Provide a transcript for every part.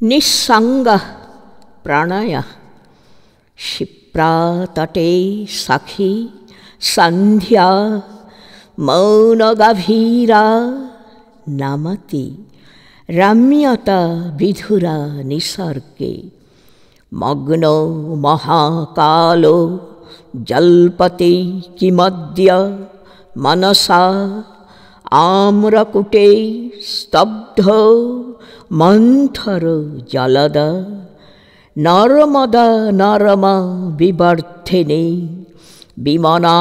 Nissanga pranaya Shipratate sakhi sandhya maunagavhira namati ramyata vidhura nisarge magno mahakalo jalpati kimadya manasa amrakute stabdho manthara jalada naramada narama vibarthene bimana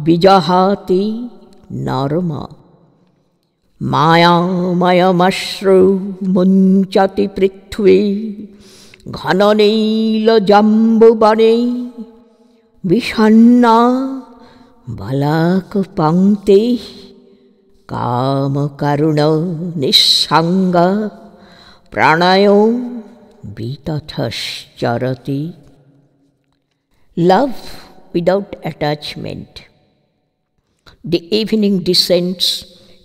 bijahati narama maya mayamashru munchati prithvi ghananila jambubane vishanna balak pangte kama karuna nissanga pranayo vitathashcharati. Love without attachment. The evening descends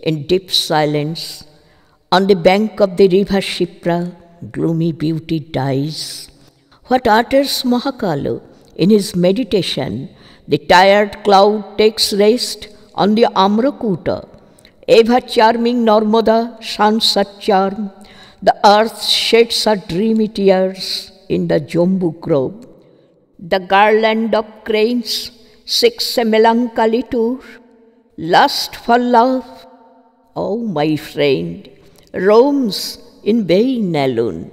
in deep silence. On the bank of the river Shipra, gloomy beauty dies. What utters Mahakala in his meditation? The tired cloud takes rest on the Amrakuta. Ever charming Narmada shines her charm. The earth sheds her dreamy tears in the Jambu grove. The garland of cranes seeks a melancholy tour. Lust for love, oh my friend, roams in vain alone.